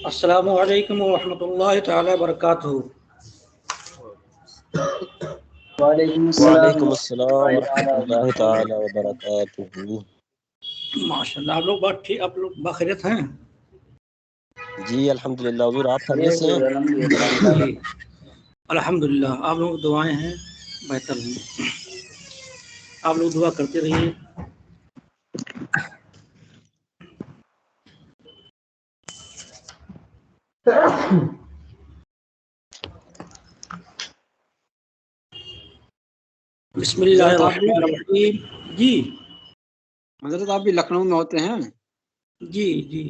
السلام علیکم ورحمۃ اللہ تعالی وبرکاتہ۔ وعلیکم السلام ورحمۃ اللہ تعالی وبرکاتہ۔ ماشاء اللہ، آپ لوگ بخیریت ہیں؟ جی الحمدللہ حضور، آپ خیریت سے ہیں؟ جی الحمدللہ، آپ لوگ دعائیں ہیں بہتر ہیں، آپ لوگ دعا کرتے رہیے۔ بسم اللہ الرحمن الرحیم۔ جی حضرت آپ بھی لکھنؤ میں ہوتے ہیں؟ جی جی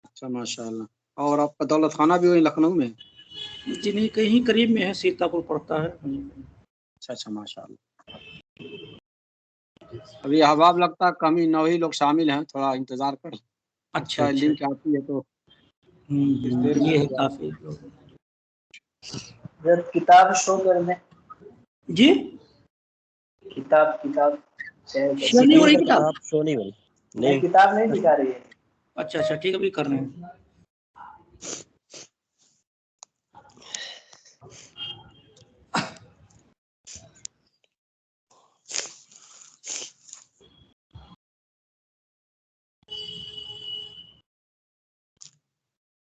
اچھا ماشاء اللہ۔ اور آپ کا دولت خانہ بھی وہی لکھنؤ میں؟ جی نہیں، کہیں قریب میں ہے، سیتاپور پڑتا ہے۔ اچھا ماشاء اللہ۔ ابھی احباب لگتا ہے کم ہی 9 ہی لوگ شامل ہیں، تھوڑا انتظار کر۔ اچھا لنک آتی ہے تو یہ ہے کافی لوگ۔ کتاب شو کر دیں۔ جی کتاب شو نہیں ہو رہی کتاب؟ آپ شو نہیں ہوئی؟ نہیں، کتاب نہیں دکھا رہی ہے۔ اچھا ٹھیک ہے، ابھی کر رہے ہیں۔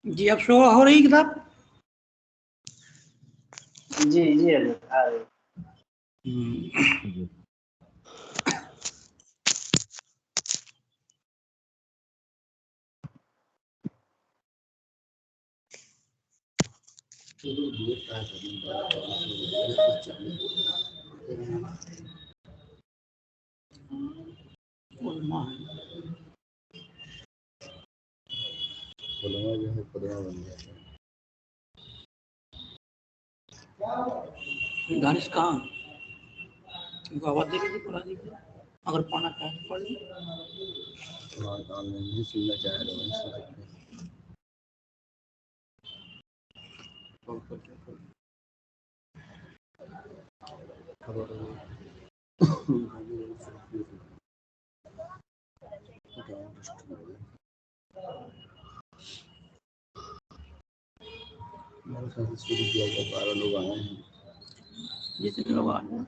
جی اب شو ہو رہی کتاب؟ جی حضرت آ رہی ہے۔ دانش کہاں؟ ان کو آواز دے دیجیے، پڑھا دیجیے، اگر پڑھنا چاہے تو پڑھ لیجیے۔ جتنے لوگ آ رہے ہیں۔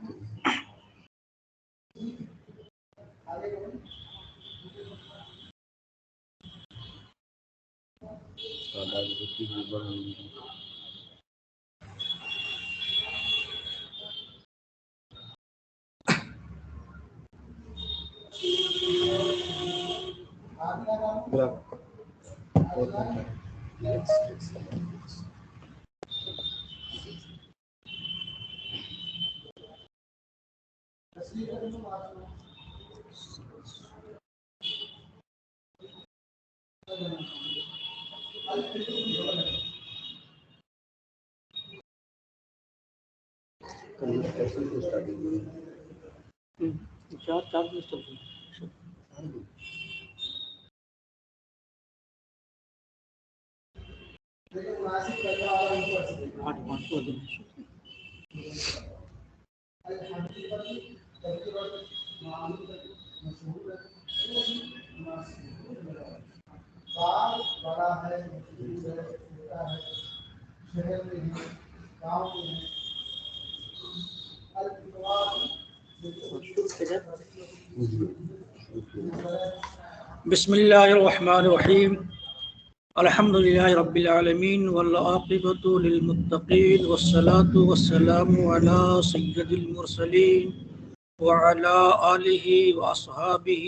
چار بسم اللہ الرحمن الرحیم۔ الحمد للہ رب العالمین والعاقبۃ للمتقین والصلاۃ والسلام علی سید المرسلین وعلی آلہ واصحابہ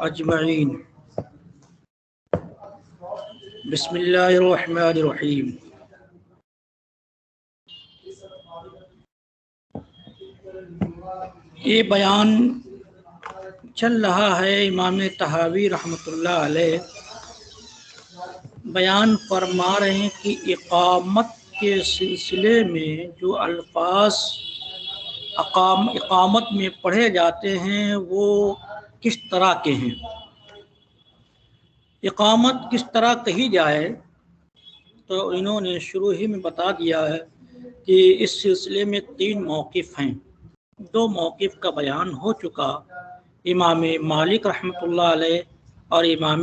اجمعین۔ بسم اللہ الرحمن الرحیم۔ یہ بیان چل رہا ہے، امام طحاوی رحمۃ اللہ علیہ بیان فرما رہے ہیں کہ اقامت کے سلسلے میں جو الفاظ اقامت میں پڑھے جاتے ہیں وہ کس طرح کے ہیں، اقامت کس طرح کہی جائے، تو انہوں نے شروع ہی میں بتا دیا ہے کہ اس سلسلے میں 3 موقف ہیں۔ 2 موقف کا بیان ہو چکا، امام مالک رحمۃ اللہ علیہ اور امام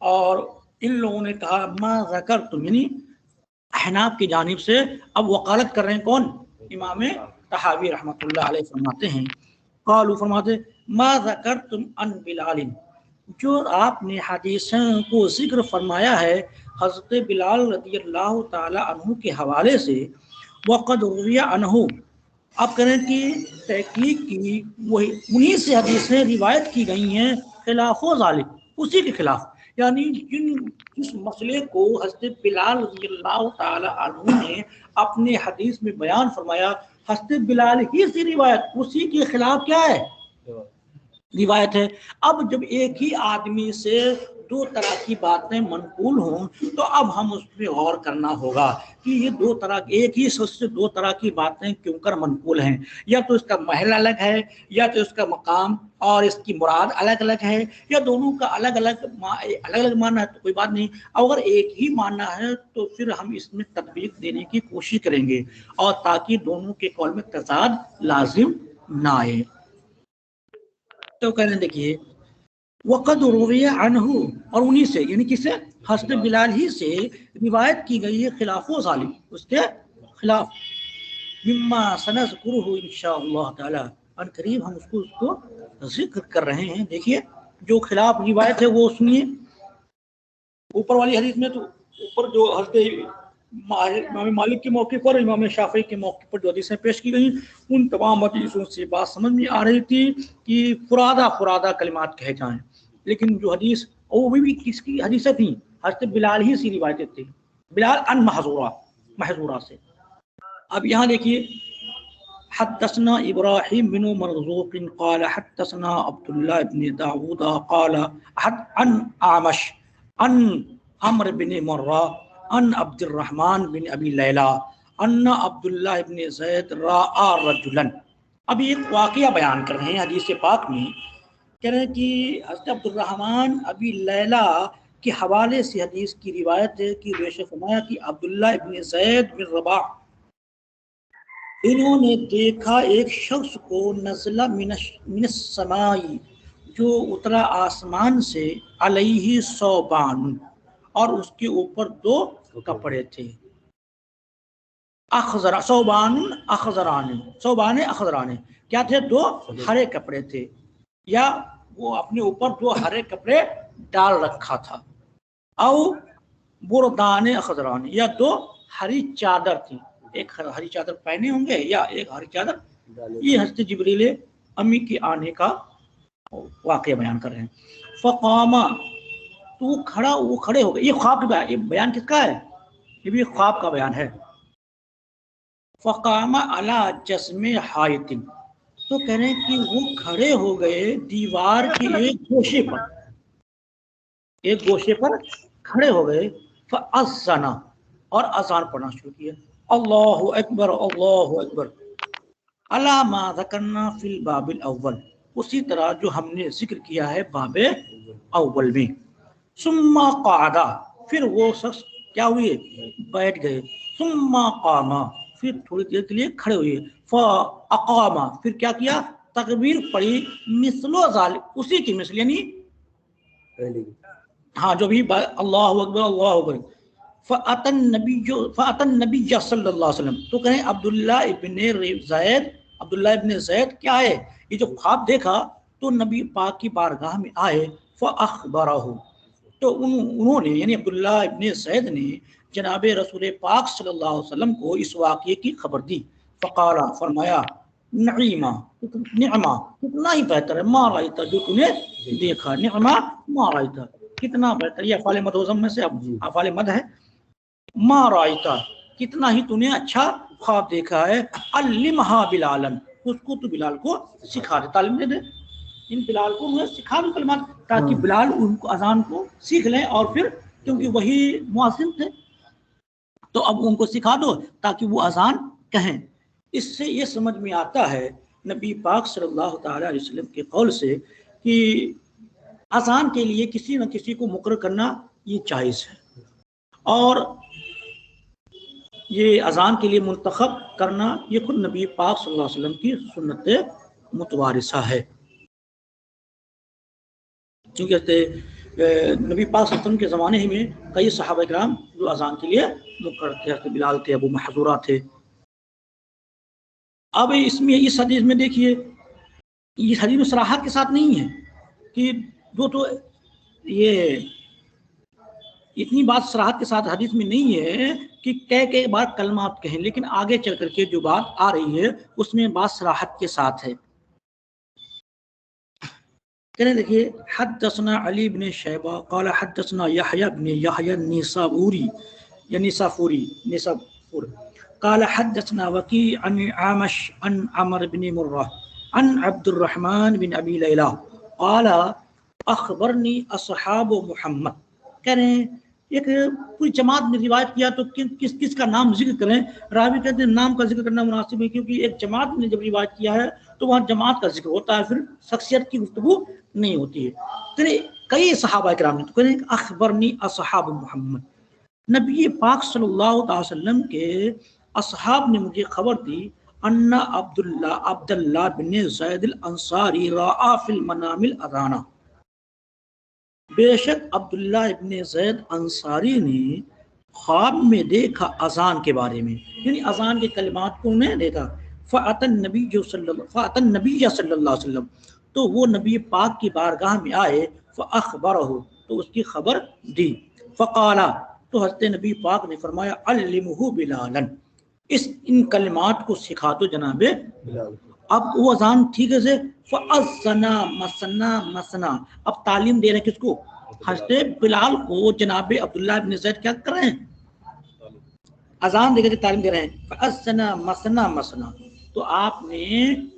اور ان لوگوں نے کہا ما ذکرتم، یعنی احناف کی جانب سے اب وکالت کر رہے ہیں کون؟ امام طحاوی رحمۃ اللہ علیہ فرماتے ہیں قالوا فرماتے ما ذکرتم عن بلال، جو آپ نے حدیثوں کو ذکر فرمایا ہے حضرت بلال رضی اللہ تعالی عنہ کے حوالے سے، وقد روی عنہ، آپ کریں کہ تحقیق کی وہی انہی سے حدیثیں روایت کی گئی ہیں خلاف و ذالک، اسی کے خلاف، یعنی جس مسئلے کو حضرت بلال رضی اللہ تعالی عنہ نے اپنے حدیث میں بیان فرمایا، حضرت بلال ہی سے روایت اسی کے خلاف کیا ہے؟ روایت ہے۔ اب جب ایک ہی آدمی سے دو طرح کی باتیں منقول ہوں تو اب ہم اس پہ غور کرنا ہوگا کہ یہ دو طرح، ایک ہی شخص سے دو طرح کی باتیں کیوں کر منقول ہیں، یا تو اس کا محل الگ ہے، یا تو اس کا مقام اور اس کی مراد الگ الگ ہے، یا دونوں کا الگ الگ معنی ہے تو کوئی بات نہیں، اگر ایک ہی معنی ہے تو پھر ہم اس میں تطبیق دینے کی کوشش کریں گے، اور تاکہ دونوں کے قول میں تضاد لازم نہ آئے۔ تو کہنے دیکھیے وقد روی عنہ، اور انہی سے یعنی کس سے؟ حضرت بلال ہی سے روایت کی گئی ہے خلاف و ظالم، اس کے خلاف، مما سنذکرہ انشاءاللہ تعالی، ان قریب ہم اس کو ذکر کر رہے ہیں۔ دیکھیے جو خلاف روایت ہے وہ سنیے، اوپر والی حدیث میں تو اوپر جو حضرت امام مالک کے موقع پر، امام شافعی کے موقع پر جو حدیثیں پیش کی گئی ان تمام حدیثوں سے بات سمجھ میں آ رہی تھی کہ فرادہ کلمات کہے جائیں، لیکن جو حدیث وہ بھی کس کی حدیثیں تھیں؟ حضرت بلال ہی سی روایتیں تھیں، بلال ان محظورہ سے۔ اب یہاں دیکھیے حدثنا ابراہیم بن مرزوق قال حدثنا عبد اللہ بن داود قال عن اعمش عن عمرو بن مرہ ان عبد الرحمن بن ابی لیلہ ان عبداللہ بن زید راء رجلا۔ اب ایک واقعہ بیان کر رہے ہیں حدیث پاک میں، کہہ رہے ہیں کہ حضرت عبد الرحمن ابی لیلہ کے حوالے سے حدیث کی روایت ہے کہ بے شک فرمایا کہ عبداللہ بن زید بن رباح انہوں نے دیکھا ایک شخص کو نزلہ من السماء، جو اترا آسمان سے، علیہ ثوبان، اور اس کے اوپر دو کپڑے تھے، ثوبان اخضران، کیا تھے؟ دو ہرے کپڑے تھے، یا وہ اپنے اوپر دو ہرے کپڑے ڈال رکھا تھا، او بردان اخضران، یا دو ہری چادر تھی، ایک ہری چادر پہنے ہوں گے یا ایک ہری چادر۔ یہ حضرت جبریل امی کے آنے کا واقعہ بیان کر رہے ہیں۔ فقاما، تو وہ کھڑے ہو گئے، یہ خواب کا بیان کس کا ہے؟ یہ بھی خواب کا بیان ہے۔ فقام علی جسم حائط، تو کہہ رہے ہیں کہ وہ کھڑے ہو گئے دیوار کے ایک گوشے پر کھڑے ہو گئے، فاذن، اور اذان پڑھنا شروع کیا، اللہ اکبر اللہ اکبر، علی ما ذکرنا فی الباب الاول، اسی طرح جو ہم نے ذکر کیا ہے باب اول میں۔ ثم قعد، پھر وہ شخص کیا ہوئے؟ بیٹھ گئے، ثم قام، پھر تھوڑی دیر کے لیے کھڑے ہوئے، فاقام، پھر کیا کیا؟ تکبیر پڑھی، مثل ذالک، اسی کی مثل، یعنی ہاں جو بھی اللہ اکبر اللہ اکبر۔ فأتى النبی صلی اللہ علیہ وسلم، تو کہیں عبداللہ ابن زید کیا ہے؟ یہ جو خواب دیکھا تو نبی پاک کی بارگاہ میں آئے، فأخبرہ، تو انہوں نے یعنی عبداللہ ابن زید نے جناب رسول پاک صلی اللہ علیہ وسلم کو اس واقعے کی خبر دی، فقال، فرمایا، نعیمہ، کتنا ہی بہتر ہے، ما رأیت، جو تو نے دیکھا، نعمہ ما رأیت، کتنا بہتر، یہ افعال مد و ضم میں سے افعال مد ہے، ما رأیت، کتنا ہی تو نے اچھا خواب دیکھا ہے، علمہا بلالا، اس کو تو بلال کو سکھا دے، تعلیم دے دے، ان بلال کو انہیں سکھا دو کلمات، تاکہ بلال ان کو اذان کو سیکھ لیں، اور پھر کیونکہ وہی مؤذن تھے تو اب ان کو سکھا دو تاکہ وہ اذان کہیں۔ اس سے یہ سمجھ میں آتا ہے نبی پاک صلی اللہ تعالی علیہ وسلم کے قول سے کہ اذان کے لیے کسی نہ کسی کو مقرر کرنا یہ جائز ہے، اور یہ اذان کے لیے منتخب کرنا یہ خود نبی پاک صلی اللہ علیہ وسلم کی سنت متوارثہ ہے، کیونکہ نبی پاک صلی اللہ علیہ وسلم کے زمانے ہی میں کئی صحابہ کرام جو اذان کے لیے مقرر تھے، حضرت بلال تھے، ابو محذورہ تھے۔ اب اس میں اس حدیث میں دیکھیے، یہ حدیث میں صراحت کے ساتھ نہیں ہے کہ جو تو یہ اتنی بات صراحت کے ساتھ حدیث میں نہیں ہے کہ کئی بار کلمات کہیں، لیکن آگے چل کر کے جو بات آ رہی ہے اس میں بات صراحت کے ساتھ ہے۔ کہنے دیکھیے، حدثنا علی بن شیبہ قال حدثنا یحییٰ بن یحییٰ النیسابوری یا نیسافوری قال حدثنا وکیع عن عامش عن عمر بن مرہ عن عبد الرحمن بن ابی لیلہ قال اخبرنی اصحاب محمد۔ کہہ رہے ہیں ایک پوری جماعت نے روایت کیا تو کس کا نام ذکر کریں؟ راوی کہتے ہیں نام کا ذکر کرنا مناسب ہے، کیونکہ ایک جماعت نے جب روایت کیا ہے تو وہاں جماعت کا ذکر ہوتا ہے، پھر شخصیت کی گفتگو نہیں ہوتی ہے۔ کئی صحابہ کرام نے تو کہتے ہیں اخبرنی اصحاب محمد، نبی پاک صلی اللہ علیہ وسلم کے اصحاب نے مجھے خبر دی ان عبداللہ بن زید الانصاری رأى فی المنام الاذان، بے شک عبداللہ ابن زید انصاری نے خواب میں دیکھا اذان کے بارے میں، یعنی اذان کے کلمات کو انہیں دیکھا۔ فأتی النبی صلی اللہ علیہ وسلم، تو وہ نبی پاک کی بارگاہ میں آئے، فأخبرہ، تو اس کی خبر دی۔ فقالا، تو حضرت نبی پاک نے فرمایا علمہ بلالا، ان کلمات کو سکھا تو جناب بلال۔ اب وہ اذان ٹھیک ہے سے فأذنا مسنا مسنا، اب تعلیم دے رہے ہیں کس کو؟ حضرت بلال کو۔ جناب عبداللہ بن زید کیا کر رہے ہیں؟ اذان دے کر تعلیم دے رہے ہیں۔ فأذنا مسنا مسنا، تو آپ نے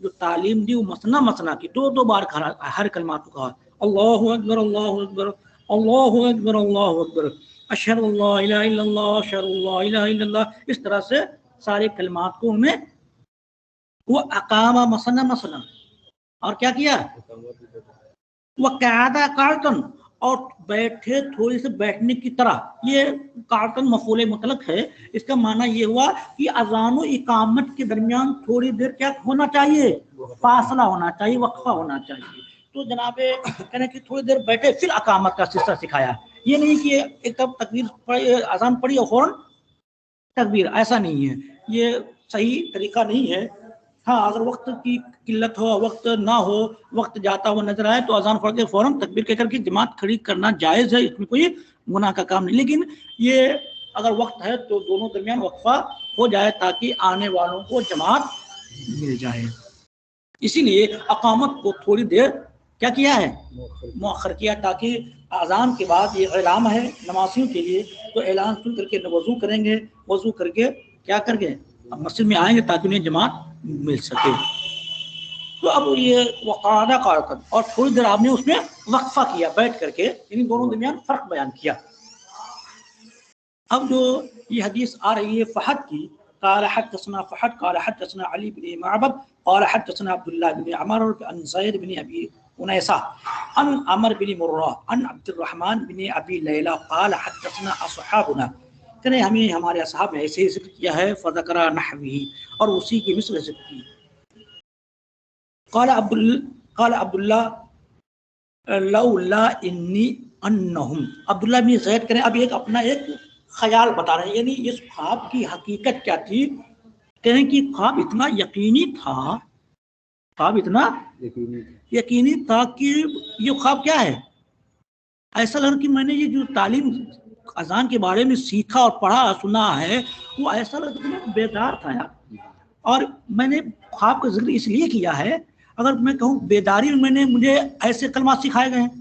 جو تعلیم دی وہ مسنا مسنا کی، دو بار کہا، ہر کلمات کو کہا، اللہ اکبر اللہ اکبر اللہ اکبر اللہ اکبر اشہد اللہ الہ الا اللہ اشہد اللہ الہ الا اللہ، اس طرح سے سارے کلمات کو انہیں وہ اقام مسنا مسنا، اور کیا کیا؟ وقعد قعدن، اور بیٹھے تھوڑی سے بیٹھنے کی طرح۔ یہ قعدن مفعول مطلق ہے، اس کا معنی یہ ہوا کہ اذان و اقامت کے درمیان تھوڑی دیر کیا ہونا چاہیے؟ فاصلہ ہونا چاہیے، وقفہ ہونا چاہیے۔ تو جناب کہنے کہ تھوڑی دیر بیٹھے پھر اقامت کا سلسلہ سکھایا۔ یہ نہیں کہ ایک تکبیر پڑھی، اذان پڑھی اور فوراً تکبیر، ایسا نہیں ہے، یہ صحیح طریقہ نہیں ہے۔ ہاں اگر وقت کی قلت ہو، وقت نہ ہو، وقت جاتا ہوا نظر آئے تو اذان پڑھ کے فوراً تکبیر کہہ کر کے جماعت کھڑی کرنا جائز ہے، اس میں کوئی گناہ کا کام نہیں۔ لیکن یہ اگر وقت ہے تو دونوں درمیان وقفہ ہو جائے تاکہ آنے والوں کو جماعت مل جائے۔ اسی لیے اقامت کو تھوڑی دیر کیا کیا ہے؟ مؤخر کیا، تاکہ اذان کے بعد یہ اعلان ہے نمازیوں کے لیے، تو اعلان سن کر کے وضو کریں گے، وضو کر کے کیا کر کے اب مسجد میں آئیں گے تاکہ انہیں جماعت مل سکے۔ تو اب یہ وقعدہ قعدن، اور تھوڑی دیر آپ نے اس میں وقفہ کیا بیٹھ کر کے، یعنی دونوں درمیان فرق بیان کیا۔ اب جو یہ حدیث آ رہی ہے فحد کی، قال حدثنا فحد قال حدثنا علی بن معبد قال حدثنا عبداللہ بن عمر عن زید بن ابی انیسہ عن عمر بن مرہ عن عبد الرحمن بن ابی لیلہ قال حدثنا اصحابنا، کہ ہمیں ہمارے اصحاب نے ایسے ہی ذکر کیا ہے، فذکر نحوی، اور اسی کی مثل ذکر کی۔ قال عبداللہ لولا انی انہم، عبداللہ بن زید کریں اب ایک اپنا ایک خیال بتا رہے ہیں، یعنی اس خواب کی حقیقت کیا تھی؟ کہیں کہ خواب اتنا یقینی تھا، خواب اتنا یقینی تھا کہ یہ خواب کیا ہے؟ ایسا لگا کہ میں نے یہ جو تعلیم اذان کے بارے میں سیکھا اور پڑھا سنا ہے، وہ ایسا لگا کہ میں بیدار تھا یار، اور میں نے خواب کا ذکر اس لیے کیا ہے، اگر میں کہوں بیداری میں نے مجھے ایسے کلمات سکھائے گئے ہیں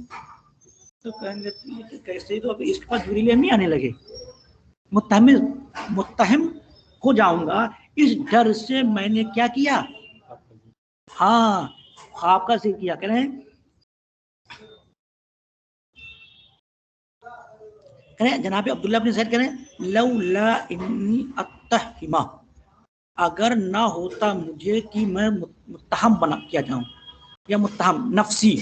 تو کہیں گے کیسے، تو اب اس کے پاس جبریل نہیں آنے لگے، متہم ہو جاؤں گا، اس ڈر سے میں نے کیا کیا؟ ہاں خواب کا ذکر کیا۔ کریں جناب عبداللہ بن زید کریں لولا انی اتہمہ، اگر نہ ہوتا مجھے کہ میں متہم بنا کیا جاؤں، یا متہم نفسی،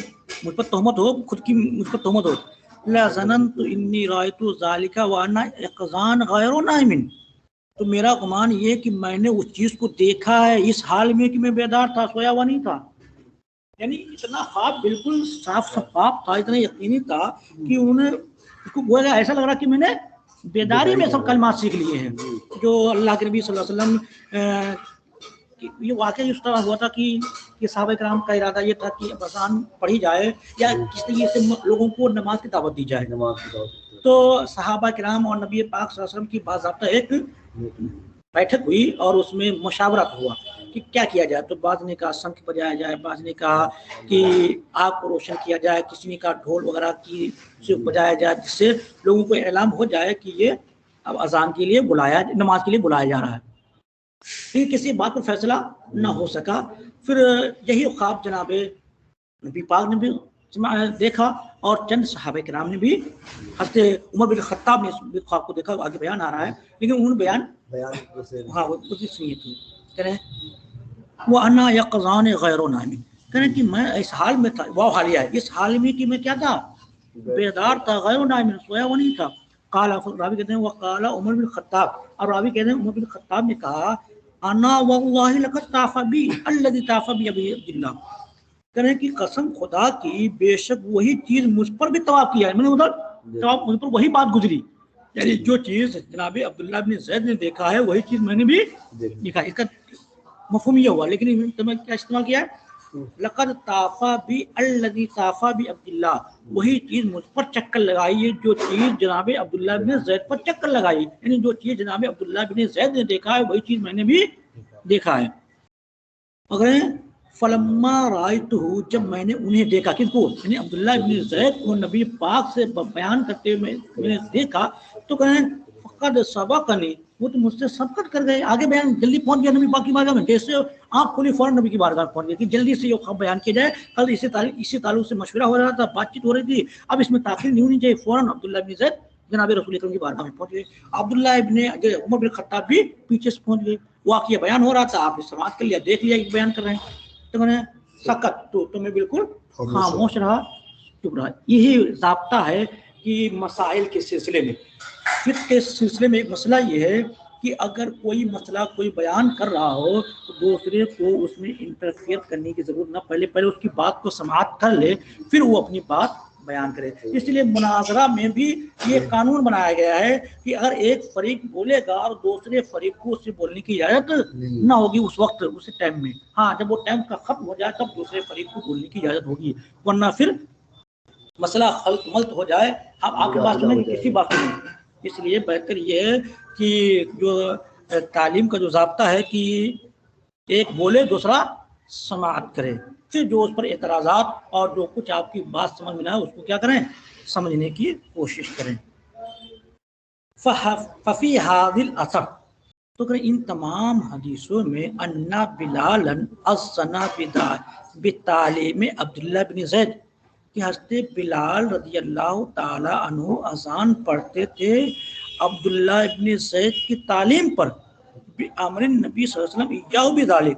مجھ پر تہمت ہو، خود کی مجھ پر تہمت ہو، لظننت انی رأیت ذالک وانا یقظان غیر نائم، تو میرا گمان یہ کہ میں نے اس چیز کو دیکھا ہے اس حال میں کہ میں بیدار تھا، سویا ہوا نہیں تھا۔ یعنی اتنا خواب بالکل صاف شفاف تھا، اتنا یقینی تھا کہ انہیں اس کو گویا ایسا لگ رہا کہ میں نے بیداری میں سب کلمات سیکھ لیے ہیں جو اللہ کے نبی صلی اللہ علیہ وسلم یہ واقعہ اس طرح ہوا تھا کہ صحابہ کرام کا ارادہ یہ تھا کہ اذان پڑھی جائے یا کس طریقے سے لوگوں کو نماز کی دعوت دی جائے. تو صحابہ کرام اور نبی پاک صلی اللہ علیہ وسلم کی باضابطہ ایک بیٹھک ہوئی اور اس میں مشاورت ہوا کہ کیا کیا جائے. تو بعض نے کہا شنکھ بجایا جائے، بعض نے کہا کہ آگ کو روشن کیا جائے، کسی نے کہا ڈھول وغیرہ کی سے بجایا جائے جس سے لوگوں کو اعلام ہو جائے کہ یہ اب اذان کے لیے بلایا، نماز کے لیے بلایا جا رہا ہے. پھر کسی بات پر فیصلہ نہ ہو سکا. پھر یہی خواب جناب نبی پاک نے بھی دیکھا اور چند صحابہ کرام نے بھی، حضرت عمر بن خطاب نے بھی خواب کو دیکھا. آگے بیان آ رہا ہے لیکن انہوں نے بیان ہاں اسی سنیے تھی کہہ رہے ہیں وہ انا یقظان غیر نائم، کہہ رہے ہیں کہ میں اس حال میں تھا، وہ حالیہ ہے اس حال میں کہ میں کیا تھا، بیدار تھا، غیر نائم، سویا وہ نہیں تھا. قال راوی کہتے ہیں وقال عمر بن خطاب، اور راوی کہتے ہیں عمر بن خطاب نے کہا انا واللہ لقد طاف بی الذی طاف بی ابی عبداللہ، کہنے کی قسم خدا کی بے شک وہی چیز مجھ پر بھی طواف کیا ہے، میں نے ادھر طواف مجھ پر وہی بات گزری، یعنی جو چیز جناب عبداللہ بن زید نے دیکھا ہے وہی چیز میں نے بھی دیکھا. اس کا مفہوم یہ ہوا، لیکن تمہیں کیا استعمال کیا ہے لقد طاف بی الذی طاف بی عبداللہ، وہی چیز مجھ پر چکر لگائی ہے جو چیز جناب عبداللہ بن زید پر چکر لگائی، یعنی جو چیز جناب عبداللہ بن زید نے دیکھا ہے وہی چیز میں نے بھی دیکھا ہے. اگر فلما رأیتہ، جب میں نے انہیں دیکھا، کس کو، یعنی عبداللہ بن زید کو نبی پاک سے بیان کرتے ہوئے میں نے دیکھا تو کہیں فقد سبقنی، وہ تو مجھ سے سبقت کر گئے، آگے بیان جلدی پہنچ گیا نبی پاک کی بارگاہ میں. جیسے آنکھ کھلی فوراً نبی کی بارگاہ میں پہنچ گیا کہ جلدی سے یہ خبر بیان کیا جائے. کل اسی تعلق سے مشورہ ہو رہا تھا، بات چیت ہو رہی تھی، اب اس میں تاخیر نہیں ہونی چاہیے. فوراً عبداللہ بن زید جناب رسول اکرم کی بارگاہ میں پہنچ گئے. عبداللہ ابن عمر بن خطاب بھی پیچھے سے پہنچ گئے. واقعہ بیان ہو رہا تھا، آپ نے سماعت کر لیا، دیکھ لیا کہ بیان کر رہے ہیں، تو میں نے سکت تو میں بالکل خاموش رہا، چپ رہا. یہی ضابطہ ہے کہ مسائل کے سلسلے میں، فقہ کے سلسلے میں ایک مسئلہ یہ ہے کہ اگر کوئی مسئلہ کوئی بیان کر رہا ہو تو دوسرے کو اس میں انٹرفیئر کرنے کی ضرورت نہ، پہلے اس کی بات کو سماعت کر لے پھر وہ اپنی بات بیان کرے. اس لیے مناظرہ میں بھی یہ قانون بنایا گیا ہے کہ اگر ایک فریق بولے گا اور دوسرے فریق کو اس سے بولنے کی اجازت نہ ہوگی اس وقت، اس ٹائم میں، ہاں جب وہ ٹائم کا ختم ہو جائے تب دوسرے فریق کو بولنے کی اجازت ہوگی، ورنہ پھر مسئلہ خلط ملط ہو جائے، آپ کی بات سنیں گے کسی بات سنیں. اس لیے بہتر یہ ہے کہ جو تعلیم کا جو ضابطہ ہے کہ ایک بولے دوسرا سماعت کرے، پھر جو اس پر اعتراضات اور جو کچھ آپ کی بات سمجھ میں نہ آئے اس کو کیا کریں، سمجھنے کی کوشش کریں. ففی هذه الاثر، تو کہ ان تمام حدیثوں میں انا بلالا اذن بتعلیم عبداللہ بن زید، کہ حضرت بلال رضی اللہ تعالی عنہ اذان پڑھتے تھے عبداللہ ابن زید کی تعلیم پر، بامر نبی صلی اللہ علیہ وسلم ایاہ بذالک،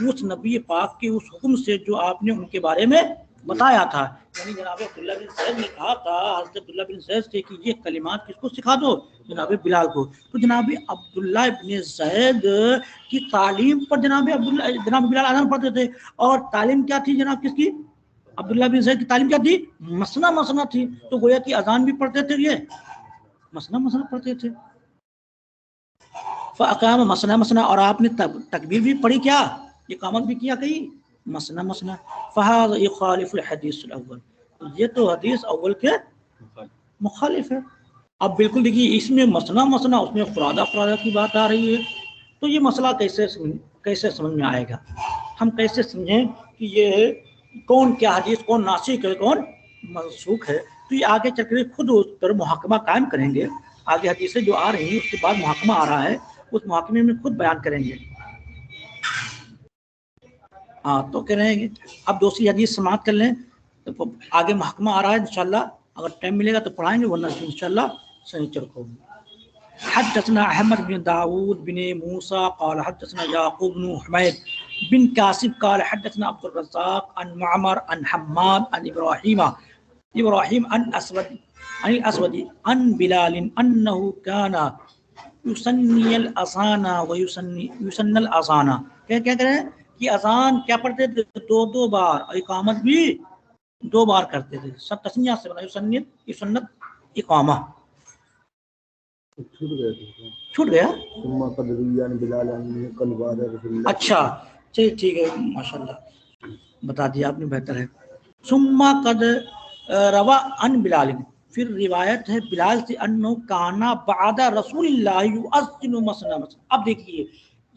اس نبی پاک کے اس حکم سے جو آپ نے ان کے بارے میں بتایا تھا. یعنی جناب عبداللہ بن زید نے کہا تھا حضرت عبداللہ بن زید سے کہ یہ کلمات کس کو سکھا دو، جناب بلال کو. تو جناب عبداللہ بن زید کی تعلیم پر جناب بلال اذان پڑھتے تھے، اور تعلیم کیا تھی جناب کس کی، عبداللہ بن زید کی تعلیم کیا تھی، مسنا تھی. تو گویا کہ اذان بھی پڑھتے تھے، یہ مسنا پڑھتے تھے. فاقام مسنا، اور آپ نے تکبیر بھی پڑھی، کیا اقامت بھی کیا کہیں مسنا. فہذا یخالف الحدیث الاول، یہ تو حدیث اول کے مخالف ہے. اب بالکل دیکھیے اس میں مسنا اس میں فرادہ کی بات آ رہی ہے. تو یہ مسئلہ کیسے سمجھ میں آئے گا، ہم کیسے سمجھیں کہ یہ کون کیا حدیث کون ناسخ ہے کون منسوخ ہے. تو یہ آگے چل کر خود اس پر محاکمہ قائم کریں گے. آگے حدیثیں جو آ رہی ہیں اس کے بعد محاکمہ آ رہا ہے، اس محاکمے میں خود بیان کریں گے. ہاں تو کہہ رہے ہیں اب دوسری حدیث سماعت کر لیں، تو آگے محاکمہ آ رہا ہے انشاءاللہ. اگر ٹائم ملے گا تو پڑھائیں گے، ورنہ انشاءاللہ سنیچر کو. حدثنا احمد بن داود بن موسى قال حدثنا يعقوب بن حميد بن كاسب قال حدثنا عبد الرزاق عن معمر عن حماد عن ابراهيم عن اسود عن بلال انه كان يسني الاذان ويسن الاذان. کیا کہہ رہے ہیں کہ اذان کیا پڑھتے تھے 2 بار اور اقامت بھی 2 بار کرتے تھے. سب تسنیہ سے بنا سنت اقامہ. چھوٹ گیا. اچھا چلیے ٹھیک ہے ماشاء اللہ بتا دیا آپ نے بہتر ہے. ثم قد روا عن بلال پھر روایت ہے بلال سے انہو کانا بعد رسول اللہ یؤذن مثنى مثنى. اب دیکھیے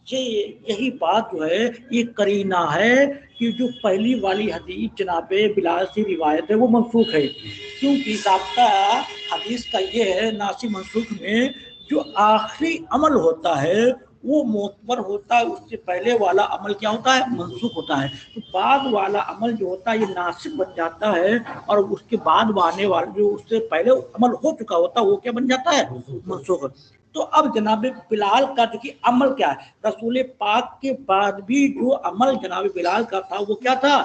یہی بات جو ہے یہ قرینہ ہے کہ جو پہلی والی حدیث جناب بلال سے روایت ہے وہ منسوخ ہے. کیونکہ ضابطہ حدیث کا یہ ہے ناسخ منسوخ میں جو آخری عمل ہوتا ہے وہ معتبر ہوتا ہے, اس سے پہلے والا عمل کیا ہوتا ہے منسوخ ہوتا ہے. تو بعد والا عمل جو ہوتا ہے یہ ناسخ بن جاتا ہے اور اس کے بعد آنے والا جو اس سے پہلے عمل ہو چکا ہوتا ہے وہ کیا بن جاتا ہے منسوخ. تو اب جناب بلال کا جو کہ عمل کیا ہے رسول پاک کے بعد بھی جو عمل جناب بلال کا تھا وہ کیا تھا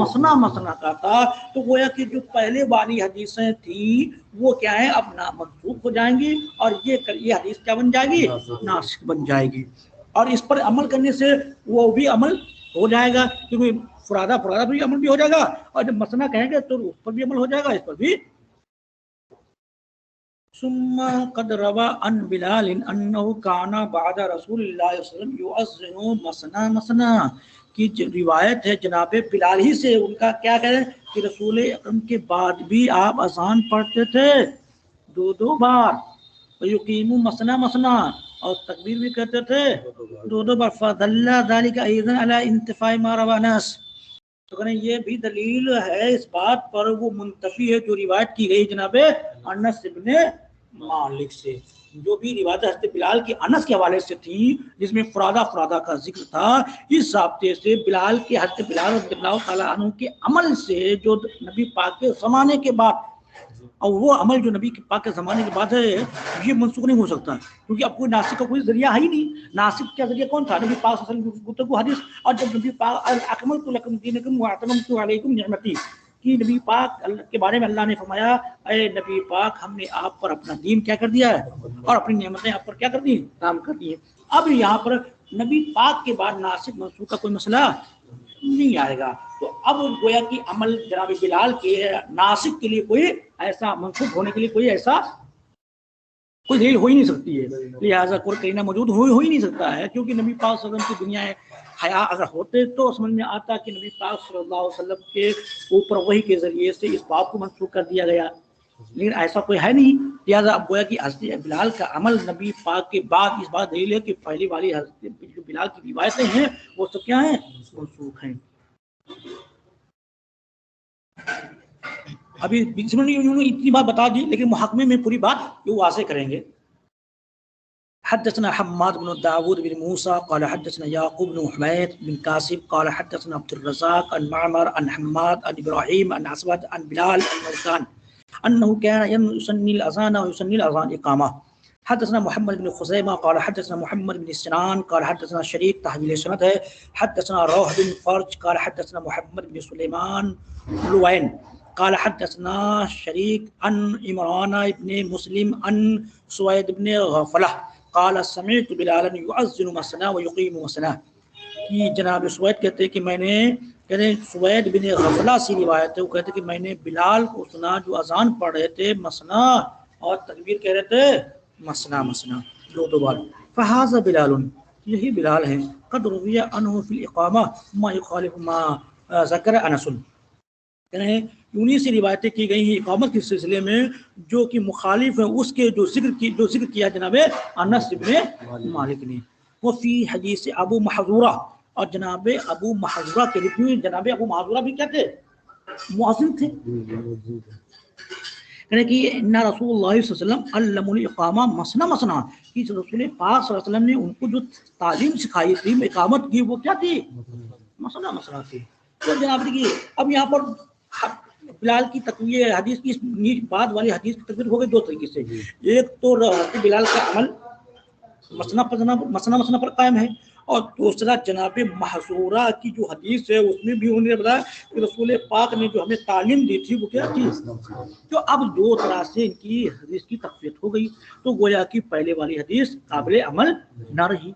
مثنا مثنا کا تھا. تو گویا کہ جو پہلے والی حدیثیں تھیں وہ کیا ہے اب منسوخ ہو جائیں گی اور یہ حدیث کیا بن جائے گی ناسخ بن جائے گی اور اس پر عمل کرنے سے وہ بھی عمل ہو جائے گا کیونکہ فرادہ بھی عمل بھی ہو جائے گا اور جب مثنا کہیں گے تو اس پر بھی عمل ہو جائے گا اس پر بھی. ثم قد روا عن بلال انه كان بعد رسول اللہ صلی اللہ علیہ وسلم يؤذن مثنى مثنى کی روایت ہے جناب بلال ہی سے ان کا کیا کہہ رہے ہیں کہ رسول اکرم کے بعد بھی آپ اذان پڑھتے تھے 2 بار یقیم مثنى مثنى اور تکبیر بھی کہتے تھے 2 بار. فدل ذلك ايضا على انتفاء ما روى انس. تو کہنے یہ بھی دلیل ہے اس بات پر وہ منتفی ہے جو روایت کی گئی جناب انس ابن مالک سے. جو بھی روایت حضرت بلال کی انس کے حوالے سے تھی جس میں فرادہ کا ذکر تھا اس ضابطے سے بلال کے حضرت بلال رضی اللہ تعالیٰ عنہ کے عمل سے جو نبی پاک کے زمانے کے بعد اور وہ عمل جو نبی پاک کے زمانے کے بعد ہے یہ منسوخ نہیں ہو سکتا کیونکہ اب کوئی ناسخ کا کوئی ذریعہ ہے ہی نہیں. ناسخ کا ذریعہ کون تھا نبی پاک صلی اللہ علیہ وسلم کی گفتگو حدیث. اور جب نبی پاک اکملت لکم دینکم واتممت علیکم نعمتی کہ نبی پاک کے بارے میں اللہ نے فرمایا اے نبی پاک ہم نے آپ پر اپنا دین کیا کر دیا ہے اور اپنی نعمتیں آپ پر کیا کر دی ہیں کام کر دی ہیں. اب یہاں پر نبی پاک کے بعد ناسخ منسوخ کا کوئی مسئلہ نہیں آئے گا. تو اب گویا کہ عمل جناب بلال کے ناسخ کے لیے کوئی ایسا منسوخ ہونے کے لیے کوئی دلیل ہو ہی نہیں سکتی ہے. لہٰذا کوئی قرینہ موجود ہو ہی نہیں سکتا ہے کیونکہ نبی پاک صلی اللہ علیہ وسلم کی دنیا حیا اگر ہوتے تو سمجھ میں آتا کہ نبی پاک صلی اللہ علیہ وسلم کے اوپر وحی کے ذریعے سے اس بات کو منسوخ کر دیا گیا لیکن ایسا کوئی ہے نہیں. لہٰذا اب گویا کہ حضرت بلال کا عمل نبی پاک کے بعد اس بات دلیل ہے کہ پہلی والی حضرت جو بلال کی روایتیں ہیں وہ سب کیا ہیں منسوخ ہیں. ابھی اتنی بات بتا دی لیکن محاکمے میں پوری بات یہ واضح کریں گے. حدثنا حماد بن داود بن موسى قال حدثنا يعقوب بن حميد بن كاسب قال حدثنا عبد الرزاق عن معمر عن حماد عن ابراهيم عن اسود عن بلال انه كان يسني الاذان ويسني الاذان اقامه. حدثنا محمد بن خزيمة قال حدثنا محمد بن سنان قال حدثنا شريك تحويل السند ہے. حدثنا روح بن فرج قال حدثنا محمد بن سليمان لوين قال حدثنا شريك عن عمران بن مسلم عن سويد بن غفلة قال سمعت بلالا يؤذن مثنى ويقيم مثنى. کہ جناب سوید کہتے ہیں کہ میں نے سوید بن غفلہ سے روایت ہے وہ کہتے ہیں کہ میں نے بلال کو سنا جو اذان پڑھ رہے تھے مثنا اور تکبیر کہہ رہے تھے مثنا مثنا 2 بار. فهذا بلال یہی بلال ہیں قد روی عنہ فی الاقامہ ما يخالف ما ذکر انس. انہی سے روایتیں کی گئی ہیں اقامت کے سلسلے میں جو کہ مخالف ہیں اس کے جو ذکر کیا جناب انس بن مالک نے. وہ فی حدیث ابو محذورہ اور جناب ابو محذورہ کے لکھے جناب ابو محذورہ بھی کیا تھے مؤذن تھے. یعنی کہ ان رسول اللہ صلی اللہ علیہ وسلم علم الاقامہ مثنا مثنا کہ رسول پاک صلی اللہ علیہ وسلم نے ان کو جو تعلیم سکھائی تھی اقامت کی وہ کیا تھی مثنا مثنا تھی. تو جناب دیکھیے اب یہاں پر بلال کی تقویہ حدیث کی بعد والی حدیث کی تقویہ ہو گئی 2 طریقے سے. ایک تو بلال کا عمل مسنا پر قائم ہے اور دوسرا جناب محظورہ کی جو حدیث ہے اس میں بھی انہوں نے بتایا کہ رسول پاک نے جو ہمیں تعلیم دی تھی وہ کیا تھی. تو اب 2 طرح سے ان کی حدیث کی تقویت ہو گئی تو گویا کہ پہلے والی حدیث قابل عمل نہ رہی.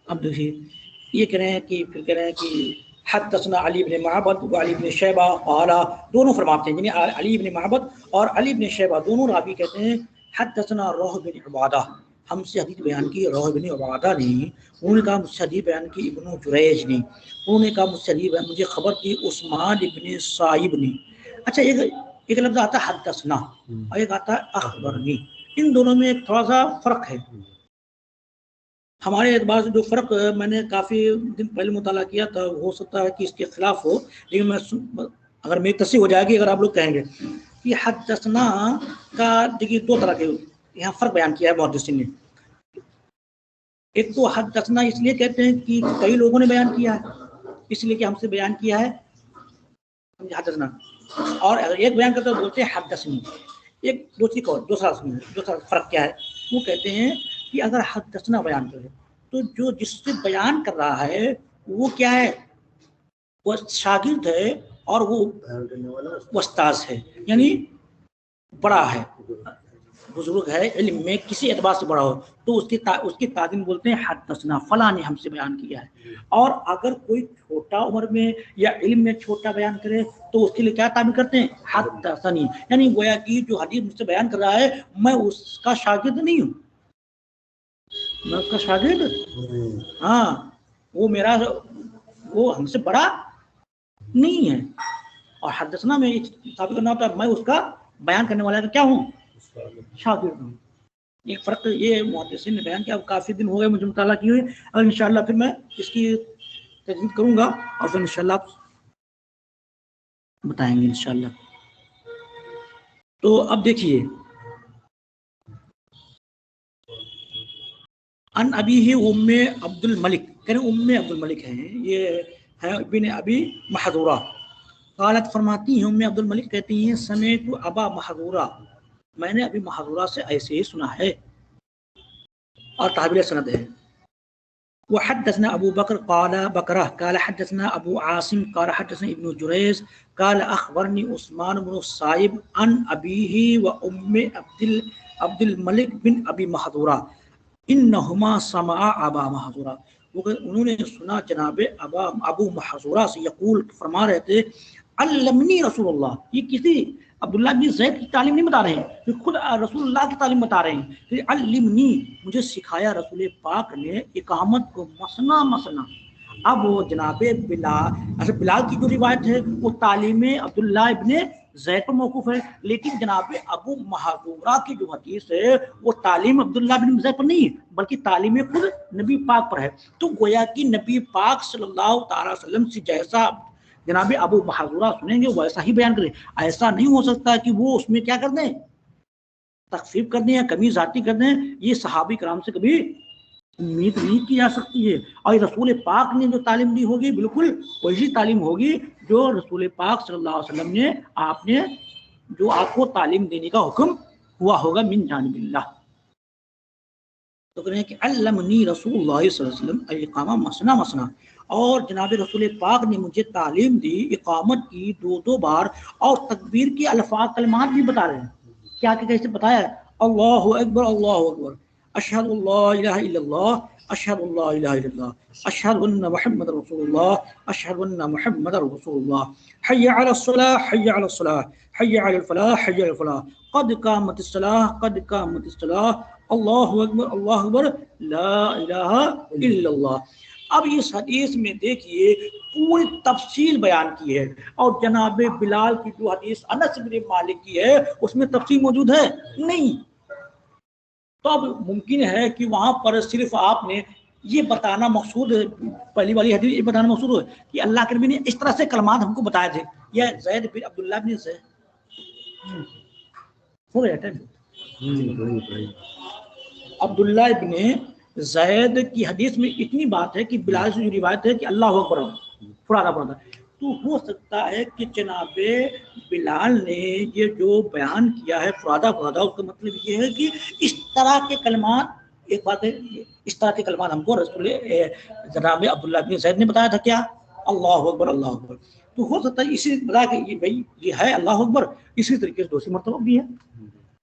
اب دیکھیے یہ کہہ رہے ہیں کہ پھر کہہ رہے ہیں کہ حدثنا علی بن معبد و علی بن شیبہ قال، دونوں فرماتے ہیں یعنی علی بن معبد اور علی بن شیبہ دونوں راوی کہتے ہیں حدثنا روح بن عبادہ، ہم سے حدیث بیان کی روح بن عبادہ نے، انہوں نے کہا مجھ سے حدیث بیان کی ابن جریج نے، انہوں نے کہا مجھ سے حدیث مجھے خبر کی عثمان ابن صائب نے۔ اچھا ایک لفظ آتا ہے حدثنا اور ایک آتا ہے اخبرنی، ان دونوں میں ایک تھوڑا سا فرق ہے۔ ہمارے اعتبار سے جو فرق میں نے کافی دن پہلے مطالعہ کیا تھا، ہو سکتا ہے کہ اس کے خلاف ہو، لیکن میں اگر میری تصحیح ہو جائے گی اگر آپ لوگ کہیں گے کہ حدثنا کا دیکھیے دو طرح کے یہاں فرق بیان کیا ہے محدثین نے۔ ایک تو حدثنا اس لیے کہتے ہیں کہ کئی لوگوں نے بیان کیا ہے، اس لیے کہ ہم سے بیان کیا ہے حدثنا، اور ایک بیان کرتے ہیں بولتے ہیں حدثنی۔ ایک دوسرا فرق کیا ہے، وہ کہتے ہیں کہ اگر حدثنا بیان کرے تو جو جس سے بیان کر رہا ہے وہ کیا ہے، وہ شاگرد ہے اور وہ استاذ ہے، یعنی بڑا ہے، بزرگ ہے، علم میں کسی اعتبار سے بڑا ہو تو اس کی تعظیم بولتے ہیں حدثنا، فلاں نے ہم سے بیان کیا ہے۔ اور اگر کوئی چھوٹا عمر میں یا علم میں چھوٹا بیان کرے تو اس کے لیے کیا تعبیر کرتے ہیں، حدثنی، یعنی گویا کہ جو حدیث مجھ سے بیان کر رہا ہے میں اس کا شاگرد نہیں ہوں، میں اس کا شاگرد ہاں، وہ ہم سے بڑا نہیں ہے۔ اور حدثنا میں ثابت کرنا ہوتا ہے میں اس کا بیان کرنے والا کیا ہوں، شاگرد ہوں۔ ایک فرق یہ محدثین نے بیان کیا، اب کافی دن ہو گئے مجھے مطالعہ کیے ہوئے، اور انشاءاللہ پھر میں اس کی تجدید کروں گا اور پھر انشاءاللہ آپ بتائیں گے انشاءاللہ۔ تو اب دیکھیے ان ابی ہی ام عبد الملک، کہنے ام عبد الملک ہیں، یہ ہے ابن ابی محذورہ، قالت فرماتی ہیں ام عبد الملک کہتی ہیں سمعت ابا محذورہ، میں نے ابی محذورہ سے ایسے ہی سنا ہے، اور تعبیر سند ہے۔ وحدثنا ابو بکر قال بکرہ قال حدثنا ابو عاصم قال حدثنا ابن جریج قال اخبرنی عثمان بن صائب عن ابیہ و ام عبد الملک بن ابی محذورہ انہما سمعا ابا محذورہ، انہوں نے سنا جناب ابو محذورہ سے یقول فرما رہے تھے علمنی رسول اللہ، یہ کسی عبداللہ بن زید کی تعلیم نہیں بتا رہے ہیں، یہ خود رسول اللہ کی تعلیم بتا رہے ہیں، علمنی مجھے سکھایا رسول پاک نے اقامت کو مسنا مسنا۔ اب وہ جناب بلال کی جو روایت ہے وہ تعلیم عبداللہ ابن زید پر موقوف ہے، لیکن جناب ابو محذورہ کی جو حدیث ہے وہ تعلیم عبداللہ بن زید پر نہیں ہے بلکہ تعلیم خود نبی پاک پر ہے۔ تو گویا کہ نبی پاک صلی اللہ تعالی وسلم سے جیسا جناب ابو محذورہ سنیں گے ویسا ہی بیان کریں، ایسا نہیں ہو سکتا کہ وہ اس میں کیا کر دیں، تخفیف کر دیں یا کمی ذاتی کر دیں، یہ صحابی کرام سے کبھی امید نہیں کی جا سکتی ہے۔ اور رسول پاک نے جو تعلیم دی ہوگی بالکل وہی تعلیم ہوگی جو رسول پاک صلی اللہ علیہ وسلم نے آپ کو تعلیم دینے کا حکم ہوا ہوگا من جانب اللہ۔ تو کہتے ہیں کہ علمنی رسول اللہ صلی اللہ علیہ وسلم الاقامہ مسنا مسنا، اور جناب رسول پاک نے مجھے تعلیم دی اقامت کی دو بار، اور تکبیر کے الفاظ کلمات بھی بتا رہے ہیں، کیا کہ کیسے بتایا ہے، اللہ اکبر اللہ اکبر، اشہد اللہ الہ الا اللہ، اشہد اللہ الہ الا اللہ، اشہد ان محمد رسول اللہ، اشہد ان محمد رسول اللہ، حی علی الصلاۃ حی علی الصلاۃ، حی علی الفلاح حی علی الفلاح، قد قامت الصلاۃ قد قامت الصلاۃ، اللہ اکبر لا الہ الا اللہ۔ اب اس حدیث میں دیکھیے پوری تفصیل بیان کی ہے، اور جناب بلال کی جو حدیث انس بن مالک کی ہے اس میں تفصیل موجود ہے نہیں۔ تو اب ممکن ہے کہ وہاں پر صرف آپ نے یہ بتانا مقصود، پہلی والی حدیث یہ بتانا مقصود ہو کہ اللہ کے نبی نے اس طرح سے کلمات ہم کو بتائے تھے، یا زید بن عبداللہ بن زید ہو گیا عبداللہ ابن زید کی حدیث میں اتنی بات ہے کہ بلال سے جو روایت ہے کہ اللہ اکبر فرادا پڑتا، تو ہو سکتا ہے کہ جناب بلال نے یہ جو بیان کیا ہے فرادا اس کا مطلب یہ ہے کہ اس طرح کے کلمات، ایک بات ہے اس طرح کے کلمات ہم کو رسول جناب عبداللہ بن زید نے بتایا تھا، کیا اللہ اکبر اللہ اکبر، تو ہو سکتا ہے اسی بتا کہ یہ بھائی یہ ہے اللہ اکبر، اسی طریقے سے دوسری مرتبہ بھی ہے،